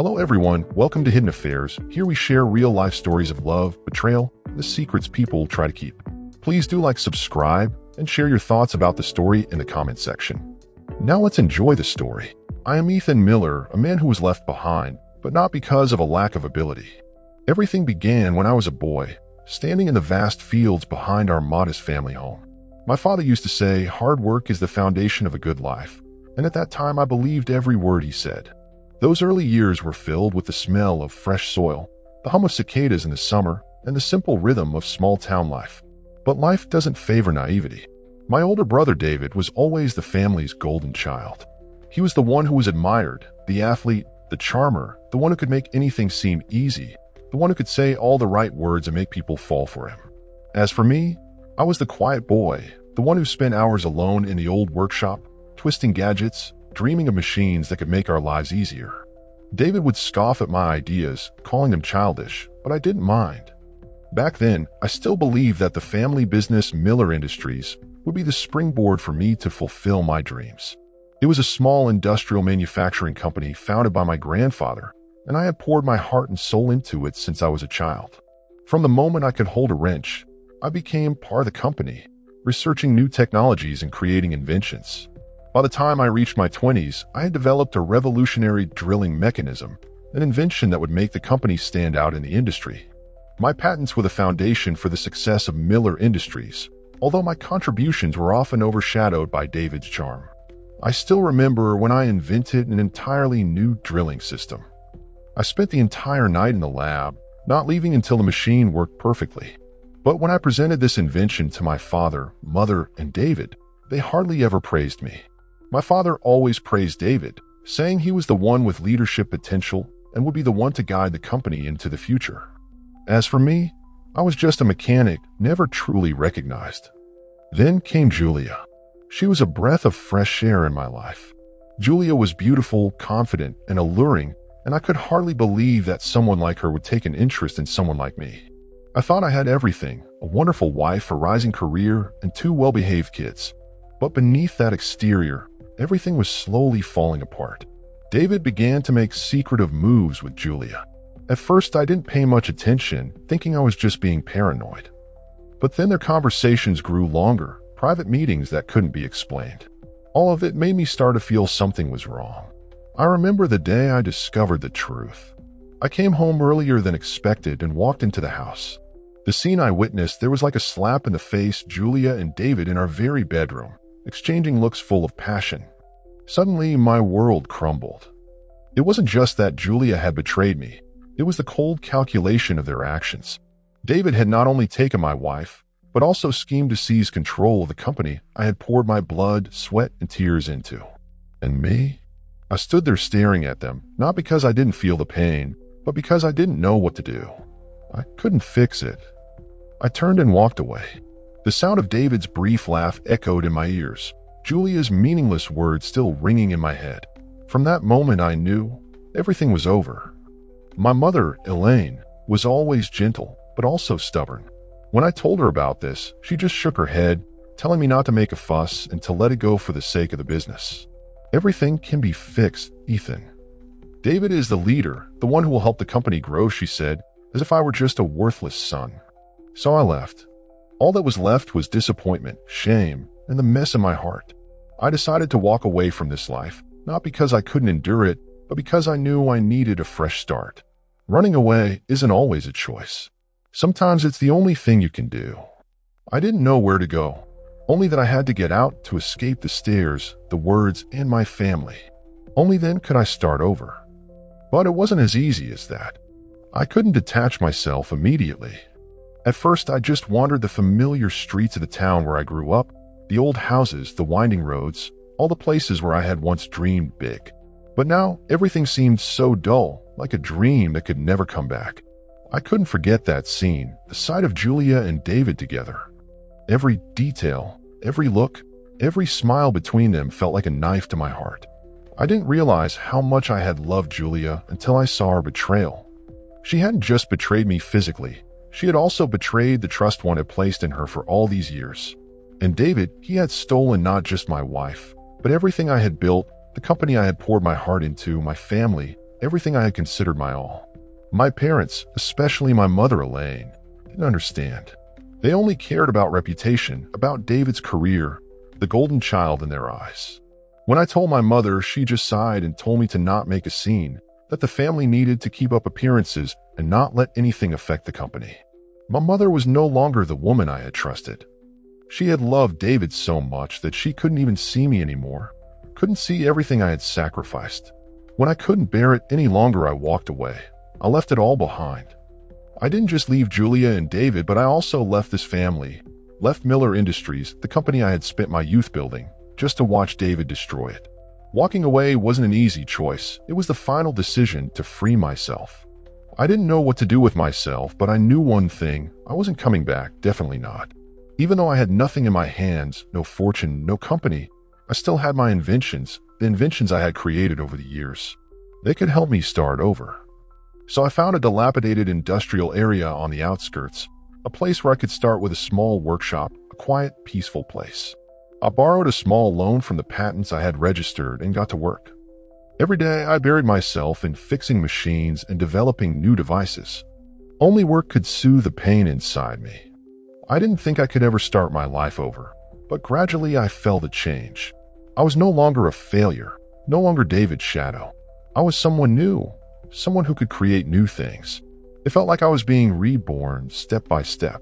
Hello everyone, welcome to Hidden Affairs. Here we share real-life stories of love, betrayal, and the secrets people try to keep. Please do subscribe, and share your thoughts about the story in the comment section. Now let's enjoy the story. I am Ethan Miller, a man who was left behind, but not because of a lack of ability. Everything began when I was a boy, standing in the vast fields behind our modest family home. My father used to say, hard work is the foundation of a good life, and at that time I believed every word he said. Those early years were filled with the smell of fresh soil, the hum of cicadas in the summer, and the simple rhythm of small-town life. But life doesn't favor naivety. My older brother David was always the family's golden child. He was the one who was admired, the athlete, the charmer, the one who could make anything seem easy, the one who could say all the right words and make people fall for him. As for me, I was the quiet boy, the one who spent hours alone in the old workshop, twisting gadgets, dreaming of machines that could make our lives easier. David would scoff at my ideas, calling them childish, but I didn't mind. Back then, I still believed that the family business Miller Industries would be the springboard for me to fulfill my dreams. It was a small industrial manufacturing company founded by my grandfather, and I had poured my heart and soul into it since I was a child. From the moment I could hold a wrench, I became part of the company, researching new technologies and creating inventions. By the time I reached my 20s, I had developed a revolutionary drilling mechanism, an invention that would make the company stand out in the industry. My patents were the foundation for the success of Miller Industries, although my contributions were often overshadowed by David's charm. I still remember when I invented an entirely new drilling system. I spent the entire night in the lab, not leaving until the machine worked perfectly. But when I presented this invention to my father, mother, and David, they hardly ever praised me. My father always praised David, saying he was the one with leadership potential and would be the one to guide the company into the future. As for me, I was just a mechanic, never truly recognized. Then came Julia. She was a breath of fresh air in my life. Julia was beautiful, confident, and alluring, and I could hardly believe that someone like her would take an interest in someone like me. I thought I had everything, a wonderful wife, a rising career, and 2 well-behaved kids. But beneath that exterior, everything was slowly falling apart. David began to make secretive moves with Julia. At first, I didn't pay much attention, thinking I was just being paranoid. But then their conversations grew longer, private meetings that couldn't be explained. All of it made me start to feel something was wrong. I remember the day I discovered the truth. I came home earlier than expected and walked into the house. The scene I witnessed, there was like a slap in the face. Julia and David in our very bedroom, exchanging looks full of passion. Suddenly, my world crumbled. It wasn't just that Julia had betrayed me. It was the cold calculation of their actions. David had not only taken my wife, but also schemed to seize control of the company I had poured my blood, sweat, and tears into. And me? I stood there staring at them, not because I didn't feel the pain, but because I didn't know what to do. I couldn't fix it. I turned and walked away. The sound of David's brief laugh echoed in my ears, Julia's meaningless words still ringing in my head. From that moment I knew everything was over. My mother, Elaine, was always gentle, but also stubborn. When I told her about this, she just shook her head, telling me not to make a fuss and to let it go for the sake of the business. Everything can be fixed, Ethan. David is the leader, the one who will help the company grow, she said, as if I were just a worthless son. So I left. All that was left was disappointment, shame, and the mess in my heart. I decided to walk away from this life, not because I couldn't endure it, but because I knew I needed a fresh start. Running away isn't always a choice. Sometimes it's the only thing you can do. I didn't know where to go, only that I had to get out to escape the stares, the words, and my family. Only then could I start over. But it wasn't as easy as that. I couldn't detach myself immediately. At first, I just wandered the familiar streets of the town where I grew up, the old houses, the winding roads, all the places where I had once dreamed big. But now, everything seemed so dull, like a dream that could never come back. I couldn't forget that scene, the sight of Julia and David together. Every detail, every look, every smile between them felt like a knife to my heart. I didn't realize how much I had loved Julia until I saw her betrayal. She hadn't just betrayed me physically, she had also betrayed the trust one had placed in her for all these years. And David, he had stolen not just my wife, but everything I had built, the company I had poured my heart into, my family, everything I had considered my all. My parents, especially my mother Elaine, didn't understand. They only cared about reputation, about David's career, the golden child in their eyes. When I told my mother, she just sighed and told me to not make a scene, that the family needed to keep up appearances and not let anything affect the company. My mother was no longer the woman I had trusted. She had loved David so much that she couldn't even see me anymore, couldn't see everything I had sacrificed. When I couldn't bear it any longer, I walked away. I left it all behind. I didn't just leave Julia and David, but I also left this family, left Miller Industries, the company I had spent my youth building, just to watch David destroy it. Walking away wasn't an easy choice. It was the final decision to free myself. I didn't know what to do with myself, but I knew one thing. I wasn't coming back, definitely not. Even though I had nothing in my hands, no fortune, no company, I still had my inventions, the inventions I had created over the years. They could help me start over. So I found a dilapidated industrial area on the outskirts, a place where I could start with a small workshop, a quiet, peaceful place. I borrowed a small loan from the patents I had registered and got to work. Every day I buried myself in fixing machines and developing new devices. Only work could soothe the pain inside me. I didn't think I could ever start my life over, but gradually I felt a change. I was no longer a failure, no longer David's shadow. I was someone new, someone who could create new things. It felt like I was being reborn step by step.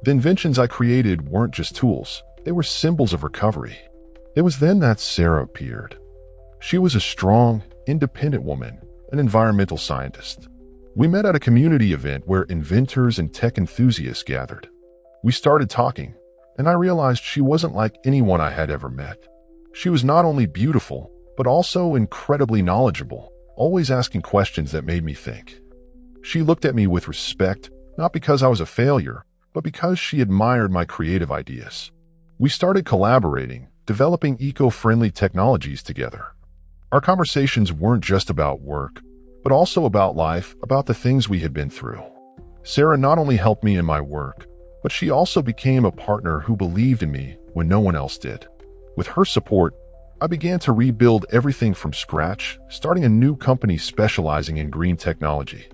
The inventions I created weren't just tools. They were symbols of recovery. It was then that Sarah appeared. She was a strong, independent woman, an environmental scientist. We met at a community event where inventors and tech enthusiasts gathered. We started talking, and I realized she wasn't like anyone I had ever met. She was not only beautiful, but also incredibly knowledgeable, always asking questions that made me think. She looked at me with respect, not because I was a failure, but because she admired my creative ideas. We started collaborating, developing eco-friendly technologies together. Our conversations weren't just about work, but also about life, about the things we had been through. Sarah not only helped me in my work, but she also became a partner who believed in me when no one else did. With her support, I began to rebuild everything from scratch, starting a new company specializing in green technology.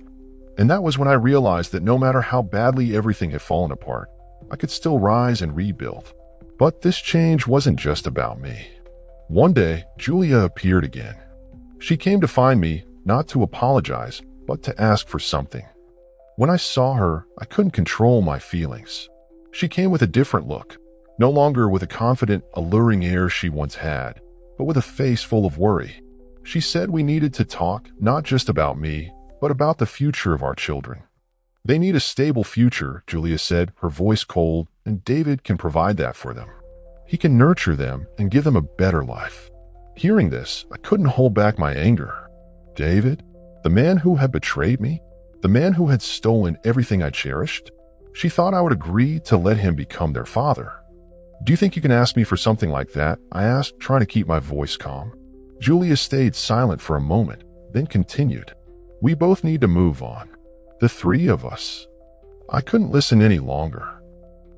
And that was when I realized that no matter how badly everything had fallen apart, I could still rise and rebuild. But this change wasn't just about me. One day, Julia appeared again. She came to find me, not to apologize, but to ask for something. When I saw her, I couldn't control my feelings. She came with a different look, no longer with a confident, alluring air she once had, but with a face full of worry. She said we needed to talk, not just about me, but about the future of our children. They need a stable future, Julia said, her voice cold, and David can provide that for them. He can nurture them and give them a better life. Hearing this, I couldn't hold back my anger. David? The man who had betrayed me? The man who had stolen everything I cherished? She thought I would agree to let him become their father. Do you think you can ask me for something like that? I asked, trying to keep my voice calm. Julia stayed silent for a moment, then continued. We both need to move on. The three of us. I couldn't listen any longer.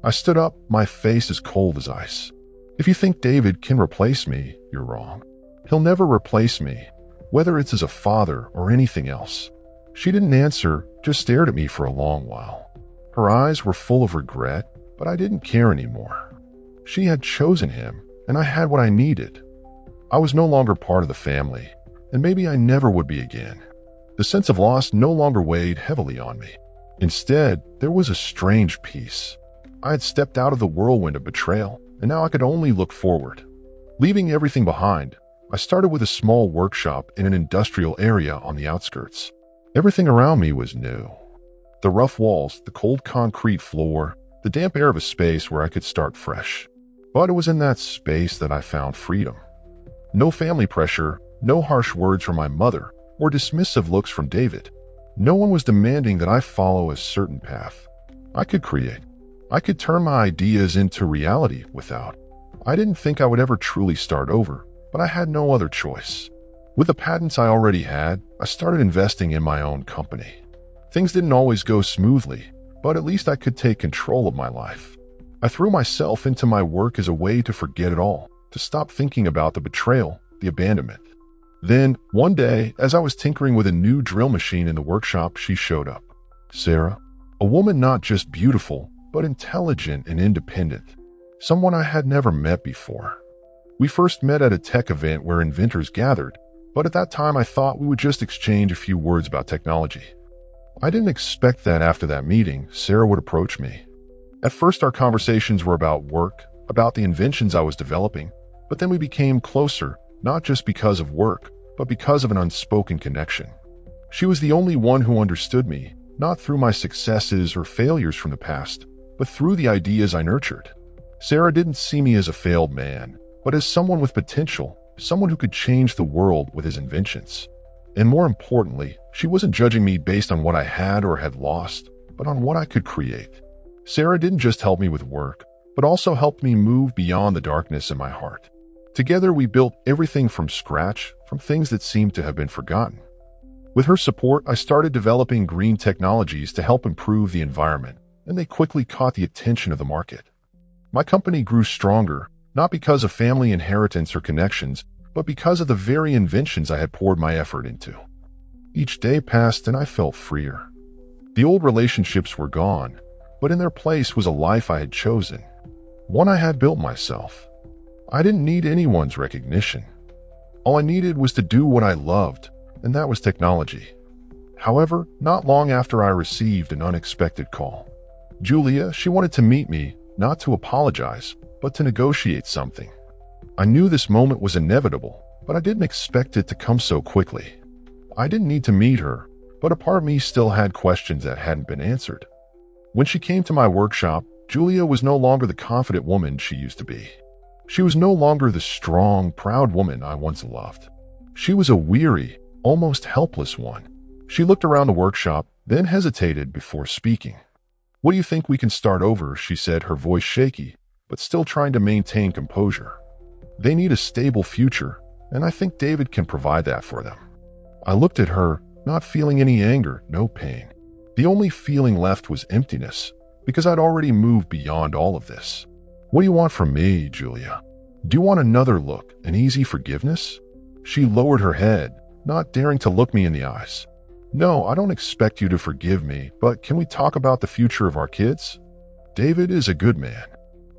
I stood up, my face as cold as ice. If you think David can replace me, you're wrong. He'll never replace me, whether it's as a father or anything else. She didn't answer, just stared at me for a long while. Her eyes were full of regret, but I didn't care anymore. She had chosen him, and I had what I needed. I was no longer part of the family, and maybe I never would be again. The sense of loss no longer weighed heavily on me. Instead, there was a strange peace. I had stepped out of the whirlwind of betrayal, and now I could only look forward. Leaving everything behind, I started with a small workshop in an industrial area on the outskirts. Everything around me was new. The rough walls, the cold concrete floor, the damp air of a space where I could start fresh. But it was in that space that I found freedom. No family pressure, no harsh words from my mother, or dismissive looks from David. No one was demanding that I follow a certain path. I could create. I could turn my ideas into reality without. I didn't think I would ever truly start over, but I had no other choice. With the patents I already had, I started investing in my own company. Things didn't always go smoothly, but at least I could take control of my life. I threw myself into my work as a way to forget it all, to stop thinking about the betrayal, the abandonment. Then, one day, as I was tinkering with a new drill machine in the workshop, she showed up. Sarah, a woman not just beautiful, but intelligent and independent. Someone I had never met before. We first met at a tech event where inventors gathered, but at that time I thought we would just exchange a few words about technology. I didn't expect that after that meeting, Sarah would approach me. At first our conversations were about work, about the inventions I was developing, but then we became closer, not just because of work, but because of an unspoken connection. She was the only one who understood me, not through my successes or failures from the past, but through the ideas I nurtured. Sarah didn't see me as a failed man, but as someone with potential, someone who could change the world with his inventions. And more importantly, she wasn't judging me based on what I had or had lost, but on what I could create. Sarah didn't just help me with work, but also helped me move beyond the darkness in my heart. Together we built everything from scratch, from things that seemed to have been forgotten. With her support, I started developing green technologies to help improve the environment, and they quickly caught the attention of the market. My company grew stronger, not because of family inheritance or connections, but because of the very inventions I had poured my effort into. Each day passed and I felt freer. The old relationships were gone, but in their place was a life I had chosen, one I had built myself. I didn't need anyone's recognition. All I needed was to do what I loved, and that was technology. However, not long after I received an unexpected call. Julia, she wanted to meet me, not to apologize, but to negotiate something. I knew this moment was inevitable, but I didn't expect it to come so quickly. I didn't need to meet her, but a part of me still had questions that hadn't been answered. When she came to my workshop, Julia was no longer the confident woman she used to be. She was no longer the strong, proud woman I once loved. She was a weary, almost helpless one. She looked around the workshop, then hesitated before speaking. "What do you think we can start over?" she said, her voice shaky, but still trying to maintain composure. "They need a stable future, and I think David can provide that for them." I looked at her, not feeling any anger, no pain. The only feeling left was emptiness, because I'd already moved beyond all of this. "What do you want from me, Julia? Do you want another look, an easy forgiveness?" She lowered her head, not daring to look me in the eyes. "No, I don't expect you to forgive me, but can we talk about the future of our kids? David is a good man.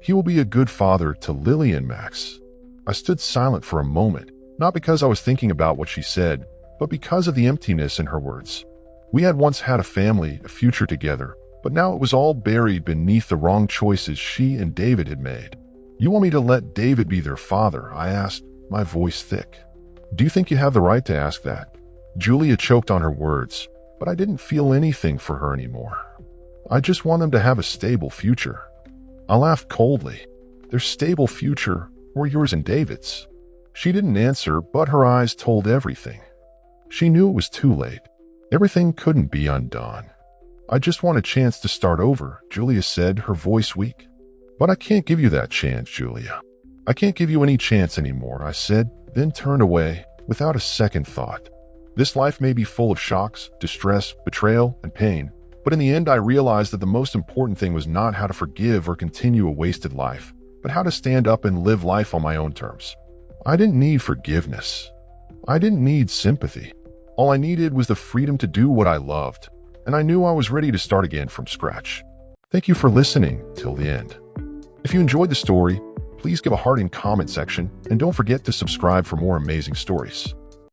He will be a good father to Lily and Max." I stood silent for a moment, not because I was thinking about what she said, but because of the emptiness in her words. We had once had a family, a future together, but now it was all buried beneath the wrong choices she and David had made. "You want me to let David be their father?" I asked, my voice thick. "Do you think you have the right to ask that?" Julia choked on her words, but I didn't feel anything for her anymore. "I just want them to have a stable future." I laughed coldly. "Their stable future, or yours and David's?" She didn't answer, but her eyes told everything. She knew it was too late. Everything couldn't be undone. "I just want a chance to start over," Julia said, her voice weak. "But I can't give you that chance, Julia. I can't give you any chance anymore," I said, then turned away, without a second thought. This life may be full of shocks, distress, betrayal, and pain, but in the end I realized that the most important thing was not how to forgive or continue a wasted life, but how to stand up and live life on my own terms. I didn't need forgiveness. I didn't need sympathy. All I needed was the freedom to do what I loved, and I knew I was ready to start again from scratch. Thank you for listening till the end. If you enjoyed the story, please give a heart in comment section, and don't forget to subscribe for more amazing stories.